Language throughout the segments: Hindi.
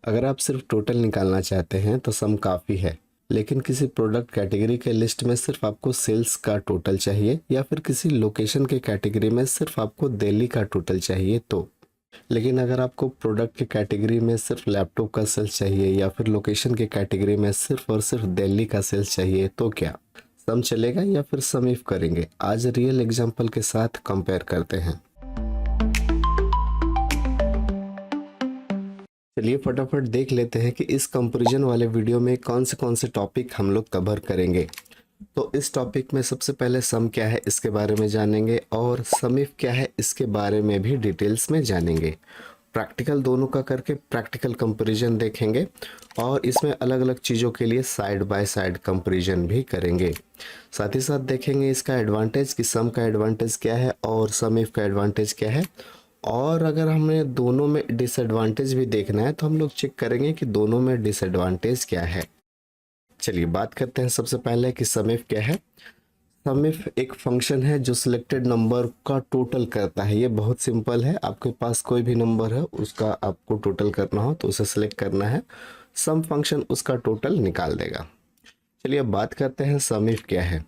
अगर आप सिर्फ टोटल निकालना चाहते हैं तो सम काफ़ी है, लेकिन किसी प्रोडक्ट कैटेगरी के लिस्ट में सिर्फ आपको सेल्स का टोटल चाहिए या फिर किसी लोकेशन के कैटेगरी में सिर्फ आपको दिल्ली का टोटल चाहिए तो। लेकिन अगर आपको प्रोडक्ट के कैटेगरी में सिर्फ लैपटॉप का सेल्स चाहिए या फिर लोकेशन के कैटेगरी में सिर्फ और सिर्फ दिल्ली का सेल्स चाहिए तो क्या सम चलेगा या फिर सम इफ करेंगे? आज रियल एग्जांपल के साथ कंपेयर करते हैं। चलिए फटाफट देख लेते हैं कि इस कंपैरिजन वाले वीडियो में कौन से टॉपिक हम लोग कवर करेंगे। तो इस टॉपिक में सबसे पहले सम क्या है इसके बारे में जानेंगे और सम इफ क्या है इसके बारे में भी डिटेल्स में जानेंगे। प्रैक्टिकल दोनों का करके प्रैक्टिकल कंपैरिजन देखेंगे और इसमें अलग अलग चीज़ों के लिए साइड बाय साइड कंपैरिजन भी करेंगे। साथ ही साथ देखेंगे इसका एडवांटेज कि सम का एडवांटेज क्या है और सम इफ का एडवांटेज क्या है। और अगर हमें दोनों में डिसएडवांटेज भी देखना है तो हम लोग चेक करेंगे कि दोनों में डिसएडवांटेज क्या है। चलिए बात करते हैं सबसे पहले कि सम इफ क्या है। सम इफ एक फंक्शन है जो सिलेक्टेड नंबर का टोटल करता है। ये बहुत सिंपल है, आपके पास कोई भी नंबर है उसका आपको टोटल करना हो तो उसे सिलेक्ट करना है, सम फंक्शन उसका टोटल निकाल देगा। चलिए अब बात करते हैं सम इफ क्या है।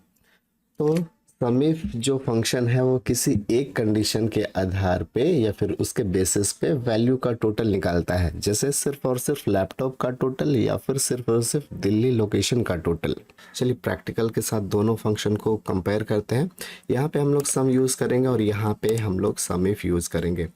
तो सम इफ जो फंक्शन है वो किसी एक कंडीशन के आधार पे या फिर उसके बेसिस पे वैल्यू का टोटल निकालता है, जैसे सिर्फ और सिर्फ लैपटॉप का टोटल या फिर सिर्फ और सिर्फ दिल्ली लोकेशन का टोटल। चलिए प्रैक्टिकल के साथ दोनों फंक्शन को कंपेयर करते हैं। यहाँ पे हम लोग सम यूज़ करेंगे और यहाँ पे हम लोग सम इफ यूज़ करेंगे।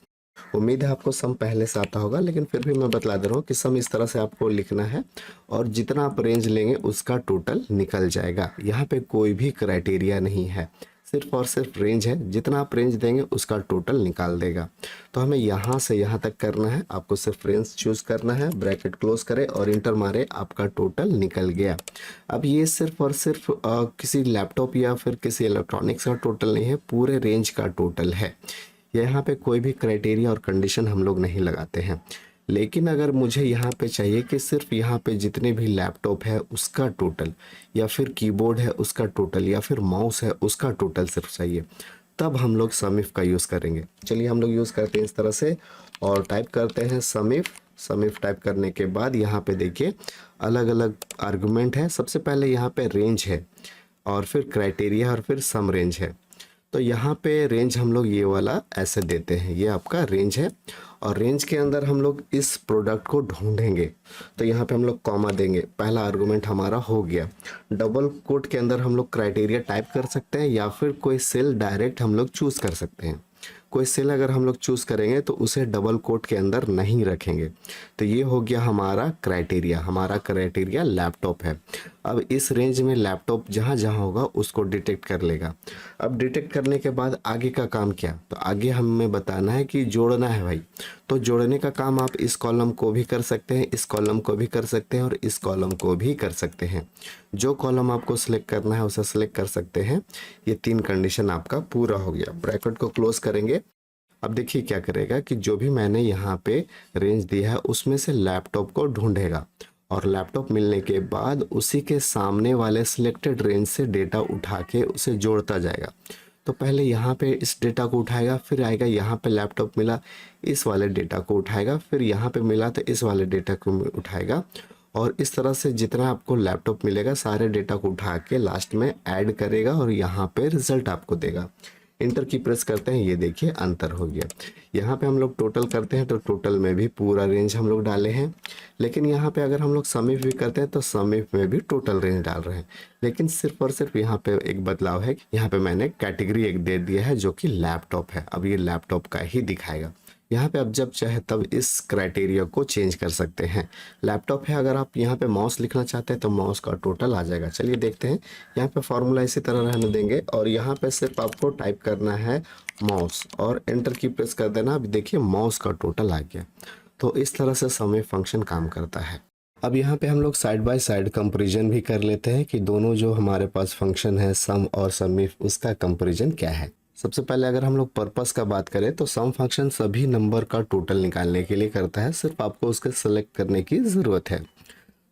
उम्मीद है आपको सम पहले से आता होगा, लेकिन फिर भी मैं बतला दे रहा हूँ कि सम इस तरह से आपको लिखना है और जितना आप रेंज लेंगे उसका टोटल निकल जाएगा। यहाँ पे कोई भी क्राइटेरिया नहीं है, सिर्फ और सिर्फ रेंज है, जितना आप रेंज देंगे उसका टोटल निकाल देगा। तो हमें यहाँ से यहाँ तक करना है, आपको सिर्फ रेंज चूज़ करना है, ब्रैकेट क्लोज करें और इंटर मारे, आपका टोटल निकल गया। अब ये सिर्फ और सिर्फ किसी लैपटॉप या फिर किसी इलेक्ट्रॉनिक्स का टोटल नहीं है, पूरे रेंज का टोटल है। यहाँ पे कोई भी क्राइटेरिया और कंडीशन हम लोग नहीं लगाते हैं। लेकिन अगर मुझे यहाँ पे चाहिए कि सिर्फ यहाँ पे जितने भी लैपटॉप है उसका टोटल या फिर कीबोर्ड है उसका टोटल या फिर माउस है उसका टोटल सिर्फ चाहिए, तब हम लोग सम इफ का यूज़ करेंगे। चलिए हम लोग यूज़ करते हैं इस तरह से और टाइप करते हैं सम इफ। सम इफ टाइप करने के बाद यहाँ पे देखिए अलग अलग आर्गुमेंट है। सबसे पहले यहाँ पे रेंज है और फिर क्राइटेरिया और फिर सम रेंज है। तो यहाँ पे रेंज हम लोग ये वाला ऐसे देते हैं, ये आपका रेंज है और रेंज के अंदर हम लोग इस प्रोडक्ट को ढूंढेंगे। तो यहाँ पे हम लोग कॉमा देंगे, पहला आर्गुमेंट हमारा हो गया। डबल कोट के अंदर हम लोग क्राइटेरिया टाइप कर सकते हैं या फिर कोई सेल डायरेक्ट हम लोग चूज़ कर सकते हैं। कोई सेल अगर हम लोग चूज़ करेंगे तो उसे डबल कोट के अंदर नहीं रखेंगे। तो ये हो गया हमारा क्राइटेरिया लैपटॉप है। अब इस रेंज में लैपटॉप जहाँ जहाँ होगा उसको डिटेक्ट कर लेगा। अब डिटेक्ट करने के बाद आगे का काम क्या, तो आगे हमें बताना है कि जोड़ना है भाई। तो जोड़ने का काम आप इस कॉलम को भी कर सकते हैं, इस कॉलम को भी कर सकते हैं और इस कॉलम को भी कर सकते हैं। जो कॉलम आपको सिलेक्ट करना है उसे सिलेक्ट कर सकते हैं। ये तीन कंडीशन आपका पूरा हो गया। ब्रैकेट को क्लोज करेंगे। अब देखिए क्या करेगा कि जो भी मैंने यहाँ पे रेंज दिया है उसमें से लैपटॉप को ढूंढेगा और लैपटॉप मिलने के बाद उसी के सामने वाले सिलेक्टेड रेंज से डेटा उठा के उसे जोड़ता जाएगा। तो पहले यहाँ पे इस डेटा को उठाएगा, फिर आएगा यहाँ पे लैपटॉप मिला, इस वाले डेटा को उठाएगा, फिर यहाँ पे मिला तो इस वाले डेटा को उठाएगा और इस तरह से जितना आपको लैपटॉप मिलेगा सारे डेटा को उठा के लास्ट में ऐड करेगा और यहाँ पे रिजल्ट आपको देगा। इंटर की प्रेस करते हैं, ये देखिए अंतर हो गया। यहाँ पे हम लोग टोटल करते हैं तो टोटल में भी पूरा रेंज हम लोग डाले हैं, लेकिन यहाँ पे अगर हम लोग सम इफ भी करते हैं तो सम इफ में भी टोटल रेंज डाल रहे हैं। लेकिन सिर्फ और सिर्फ यहाँ पे एक बदलाव है, यहाँ पे मैंने कैटेगरी एक दे दिया है जो कि लैपटॉप है। अब ये लैपटॉप का ही दिखाएगा। यहाँ पे आप जब चाहे तब इस क्राइटेरिया को चेंज कर सकते हैं। लैपटॉप है, अगर आप यहाँ पे माउस लिखना चाहते हैं तो माउस का टोटल आ जाएगा। चलिए देखते हैं। यहाँ पे फॉर्मूला इसी तरह रहने देंगे और यहाँ पे सिर्फ आपको टाइप करना है माउस और एंटर की प्रेस कर देना। अब देखिए माउस का टोटल आ गया। तो इस तरह से सम इफ फंक्शन काम करता है। अब यहाँ पे हम लोग साइड बाय साइड कंपैरिजन भी कर लेते हैं कि दोनों जो हमारे पास फंक्शन है सम और सम इफ, उसका कंपैरिजन क्या है। सबसे पहले अगर हम लोग पर्पस का बात करें तो सम फंक्शन सभी नंबर का टोटल निकालने के लिए करता है, सिर्फ आपको उसके सेलेक्ट करने की ज़रूरत है।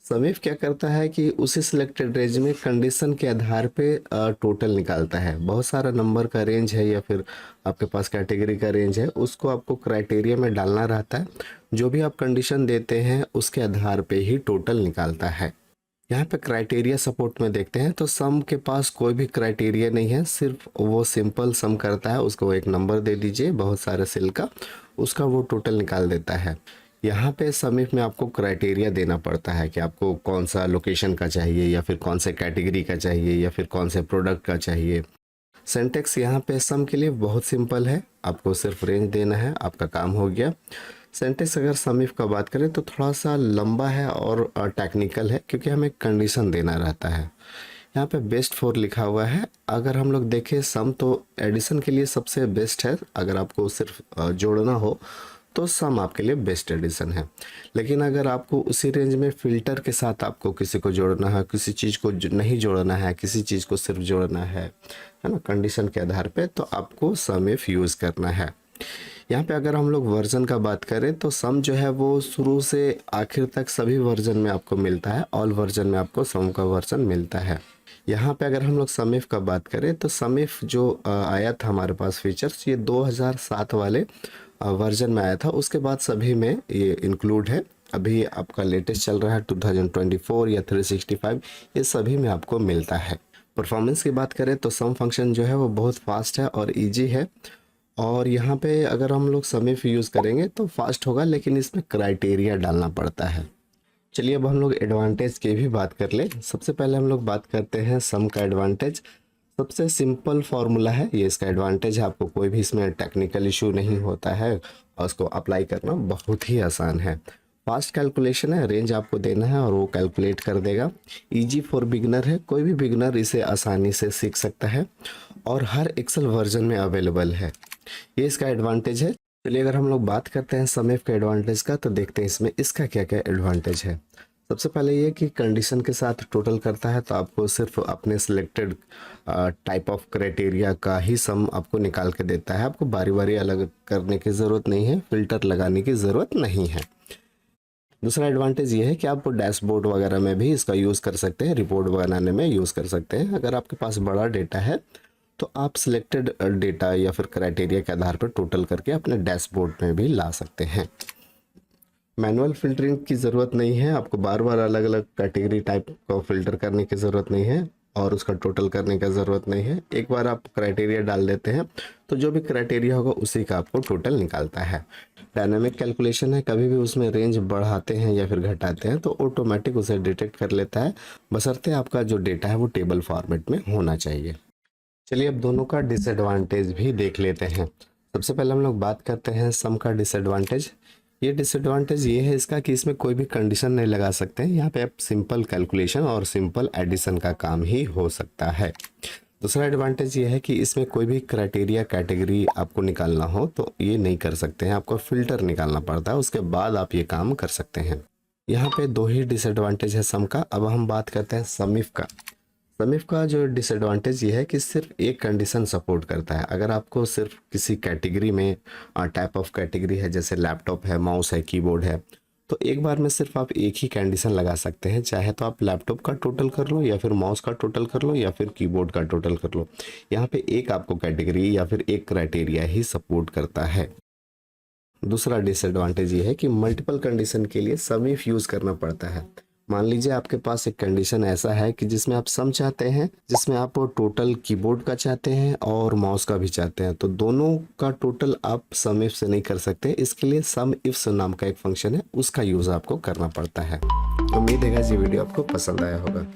समीफ क्या करता है कि उसी सिलेक्टेड रेंज में कंडीशन के आधार पे टोटल निकालता है। बहुत सारा नंबर का रेंज है या फिर आपके पास कैटेगरी का रेंज है, उसको आपको क्राइटेरिया में डालना रहता है। जो भी आप कंडीशन देते हैं उसके आधार पे ही टोटल निकालता है। यहाँ पे क्राइटेरिया सपोर्ट में देखते हैं तो सम के पास कोई भी क्राइटेरिया नहीं है, सिर्फ वो सिंपल सम करता है। उसको एक नंबर दे दीजिए बहुत सारे सेल का, उसका वो टोटल निकाल देता है। यहाँ पे समीफ में आपको क्राइटेरिया देना पड़ता है कि आपको कौन सा लोकेशन का चाहिए या फिर कौन से कैटेगरी का चाहिए या फिर कौन से प्रोडक्ट का चाहिए। सिंटेक्स यहाँ पे सम के लिए बहुत सिंपल है, आपको सिर्फ रेंज देना है, आपका काम हो गया। सेंटेक्स अगर समीफ का बात करें तो थोड़ा सा लंबा है और टेक्निकल है, क्योंकि हमें कंडीशन देना रहता है। यहाँ पे बेस्ट फॉर लिखा हुआ है। अगर हम लोग देखें सम तो एडिशन के लिए सबसे बेस्ट है। अगर आपको सिर्फ जोड़ना हो तो सम आपके लिए बेस्ट एडिशन है। लेकिन अगर आपको उसी रेंज में फिल्टर के साथ आपको किसी को जोड़ना है, किसी चीज़ को नहीं जोड़ना है, किसी चीज़ को सिर्फ जोड़ना है ना, कंडीशन के आधार पे, तो आपको सम इफ यूज़ करना है। यहाँ पे अगर हम लोग वर्जन का बात करें तो सम जो है वो शुरू से आखिर तक सभी वर्जन में आपको मिलता है। ऑल वर्जन में आपको सम का वर्जन मिलता है। यहाँ पे अगर हम लोग समीफ का बात करें तो समीफ जो आया था हमारे पास फीचर्स, ये 2007 वाले वर्जन में आया था। उसके बाद सभी में ये इंक्लूड है। अभी आपका लेटेस्ट चल रहा है 2024 या 365, ये सभी में आपको मिलता है। परफॉर्मेंस की बात करें तो सम फंक्शन जो है वो बहुत फास्ट है और ईजी है। और यहाँ पे अगर हम लोग समीफ यूज़ करेंगे तो फास्ट होगा, लेकिन इसमें क्राइटेरिया डालना पड़ता है। चलिए अब हम लोग एडवांटेज की भी बात कर ले। सबसे पहले हम लोग बात करते हैं सम का एडवांटेज। सबसे सिंपल फार्मूला है ये, इसका एडवांटेज है। आपको कोई भी इसमें टेक्निकल इशू नहीं होता है और उसको अप्लाई करना बहुत ही आसान है। फास्ट कैलकुलेशन है, रेंज आपको देना है और वो कैलकुलेट कर देगा। इजी फॉर बिगनर है, कोई भी बिगनर इसे आसानी से सीख सकता है और हर एक्सेल वर्जन में अवेलेबल है। ये इसका एडवांटेज है। चलिए अगर हम लोग बात करते हैं समीफ के एडवांटेज का तो देखते हैं इसमें इसका क्या क्या एडवांटेज है। सबसे पहले ये कि कंडीशन के साथ टोटल करता है, तो आपको सिर्फ अपने सिलेक्टेड टाइप ऑफ क्राइटेरिया का ही सम आपको निकाल के देता है। आपको बारी बारी अलग करने की ज़रूरत नहीं है, फिल्टर लगाने की ज़रूरत नहीं है। दूसरा एडवांटेज ये है कि आप डैशबोर्ड वगैरह में भी इसका यूज़ कर सकते हैं, रिपोर्ट बनाने में यूज़ कर सकते हैं। अगर आपके पास बड़ा डेटा है तो आप सिलेक्टेड डेटा या फिर क्राइटेरिया के आधार पर टोटल करके अपने डैशबोर्ड में भी ला सकते हैं। मैनुअल फिल्टरिंग की ज़रूरत नहीं है, आपको बार बार अलग अलग कैटेगरी टाइप को फिल्टर करने की ज़रूरत नहीं है और उसका टोटल करने की ज़रूरत नहीं है। एक बार आप क्राइटेरिया डाल देते हैं तो जो भी क्राइटेरिया होगा उसी का आपको टोटल निकालता है। डायनामिक कैलकुलेशन है, कभी भी उसमें रेंज बढ़ाते हैं या फिर घटाते हैं तो ऑटोमेटिक उसे डिटेक्ट कर लेता है, बशर्ते आपका जो डेटा है वो टेबल फॉर्मेट में होना चाहिए। चलिए अब दोनों का डिसएडवांटेज भी देख लेते हैं। सबसे पहले हम लोग बात करते हैं सम का डिसएडवांटेज। ये डिसएडवांटेज ये है इसका कि इसमें कोई भी कंडीशन नहीं लगा सकते हैं। यहाँ पे आप सिंपल कैलकुलेशन और सिंपल एडिशन का काम ही हो सकता है। दूसरा एडवांटेज ये है कि इसमें कोई भी क्राइटेरिया कैटेगरी आपको निकालना हो तो ये नहीं कर सकते हैं, आपको फिल्टर निकालना पड़ता है, उसके बाद आप ये काम कर सकते हैं। यहाँ पे दो ही डिसएडवांटेज है सम का। अब हम बात करते हैं समीफ का। समीफ का जो डिसएडवांटेज ये है कि सिर्फ एक कंडीशन सपोर्ट करता है। अगर आपको सिर्फ किसी कैटेगरी में टाइप ऑफ कैटेगरी है, जैसे लैपटॉप है, माउस है, कीबोर्ड है, तो एक बार में सिर्फ आप एक ही कंडीशन लगा सकते हैं। चाहे तो आप लैपटॉप का टोटल कर लो या फिर माउस का टोटल कर लो या फिर कीबोर्ड का टोटल कर लो। यहाँ पे एक आपको कैटेगरी या फिर एक क्राइटेरिया ही सपोर्ट करता है। दूसरा डिसएडवांटेज ये है कि मल्टीपल कंडीशन के लिए समीफ यूज़ करना पड़ता है। मान लीजिए आपके पास एक कंडीशन ऐसा है कि जिसमें आप सम चाहते हैं, जिसमें आप टोटल कीबोर्ड का चाहते हैं और माउस का भी चाहते हैं, तो दोनों का टोटल आप सम इफ से नहीं कर सकते। इसके लिए सम इफ नाम का एक फंक्शन है, उसका यूज़ आपको करना पड़ता है। उम्मीद है ये वीडियो आपको पसंद आया होगा।